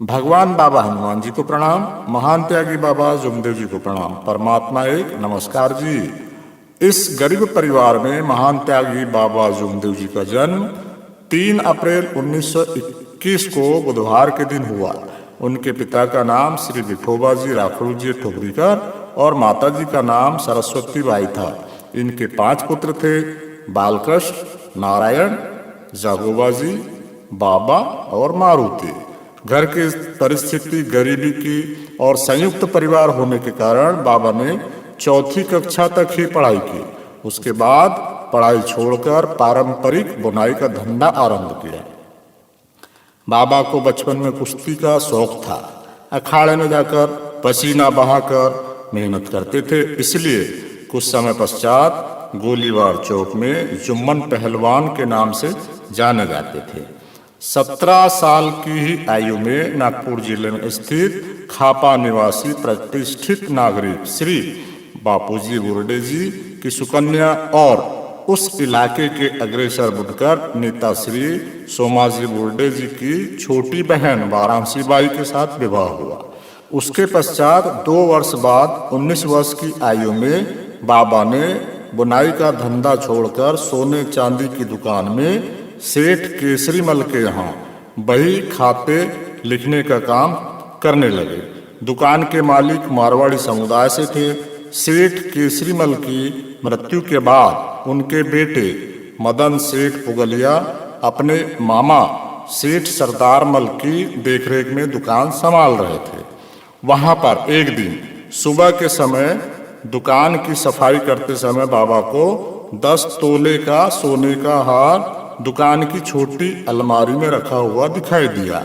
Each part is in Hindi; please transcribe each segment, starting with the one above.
भगवान बाबा हनुमान जी को प्रणाम। महान त्यागी बाबा जुमदेव जी को प्रणाम। परमात्मा एक। नमस्कार जी। इस गरीब परिवार में महान त्यागी बाबा जुमदेव जी का जन्म 3 अप्रैल 1921 को बुधवार के दिन हुआ। उनके पिता का नाम श्री विठोबा जी राखड़ू जी ठोगरीकर और माता जी का नाम सरस्वती बाई था। इनके 5 पुत्र थे, बालकृष्ण, नारायण, जागोबा जी, बाबा और मारुति। घर की परिस्थिति गरीबी की और संयुक्त परिवार होने के कारण बाबा ने 4वीं कक्षा तक ही पढ़ाई की। उसके बाद पढ़ाई छोड़कर पारंपरिक बुनाई का धंधा आरंभ किया। बाबा को बचपन में कुश्ती का शौक था। अखाड़े में जाकर पसीना बहाकर मेहनत करते थे। इसलिए कुछ समय पश्चात गोलीबार चौक में जुम्मन पहलवान के नाम से जाने जाते थे। 17 साल की ही आयु में नागपुर जिले में स्थित खापा निवासी प्रतिष्ठित नागरिक श्री बापूजी बुर्डे जी की सुकन्या और उस इलाके के अग्रसर बुनकर नेता श्री सोमाजी बुर्डे जी की छोटी बहन वाराणसी बाई के साथ विवाह हुआ। उसके पश्चात 2 वर्ष बाद 19 वर्ष की आयु में बाबा ने बुनाई का धंधा छोड़कर सोने चांदी की दुकान में सेठ केसरीमल के यहाँ बही खाते लिखने का काम करने लगे। दुकान के मालिक मारवाड़ी समुदाय से थे। सेठ केसरीमल की मृत्यु के बाद उनके बेटे मदन सेठ पुगलिया अपने मामा सेठ सरदार मल की देखरेख में दुकान संभाल रहे थे। वहां पर एक दिन सुबह के समय दुकान की सफाई करते समय बाबा को 10 तोले का सोने का हार दुकान की छोटी अलमारी में रखा हुआ दिखाई दिया।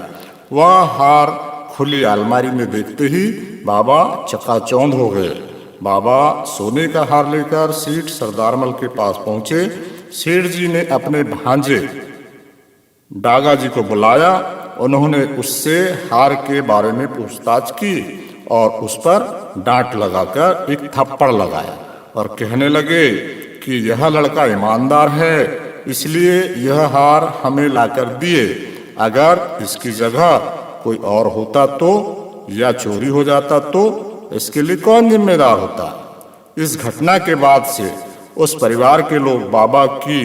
वह हार खुली अलमारी में देखते ही बाबा चकाचौंध हो गए। बाबा सोने का हार लेकर सेठ सरदारमल के पास पहुंचे। सेठ जी ने अपने भांजे डागा जी को बुलाया। उन्होंने उससे हार के बारे में पूछताछ की और उस पर डांट लगाकर एक थप्पड़ लगाया और कहने लगे कि यह लड़का ईमानदार है, इसलिए यह हार हमें लाकर दिए। अगर इसकी जगह कोई और होता तो या चोरी हो जाता तो इसके लिए कौन जिम्मेदार होता। इस घटना के बाद से उस परिवार के लोग बाबा की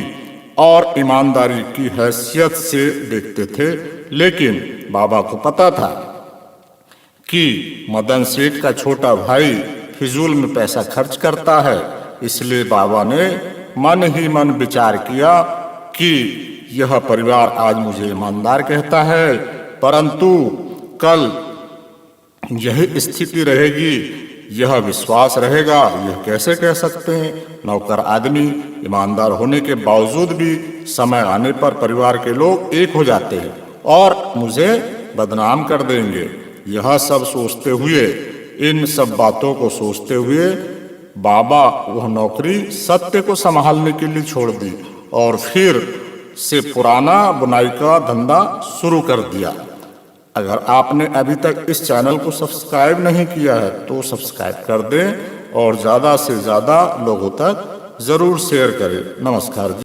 और ईमानदारी की हैसियत से देखते थे। लेकिन बाबा को पता था कि मदन सेठ का छोटा भाई फिजूल में पैसा खर्च करता है। इसलिए बाबा ने मन ही मन विचार किया कि यह परिवार आज मुझे ईमानदार कहता है, परंतु कल यही स्थिति रहेगी, यह विश्वास रहेगा, यह कैसे कह सकते हैं। नौकर आदमी ईमानदार होने के बावजूद भी समय आने पर परिवार के लोग एक हो जाते हैं और मुझे बदनाम कर देंगे। यह सब सोचते हुए, इन सब बातों को सोचते हुए बाबा वह नौकरी सत्य को संभालने के लिए छोड़ दी और फिर से पुराना बुनाई का धंधा शुरू कर दिया। अगर आपने अभी तक इस चैनल को सब्सक्राइब नहीं किया है तो सब्सक्राइब कर दें और ज़्यादा से ज़्यादा लोगों तक ज़रूर शेयर करें। नमस्कार जी।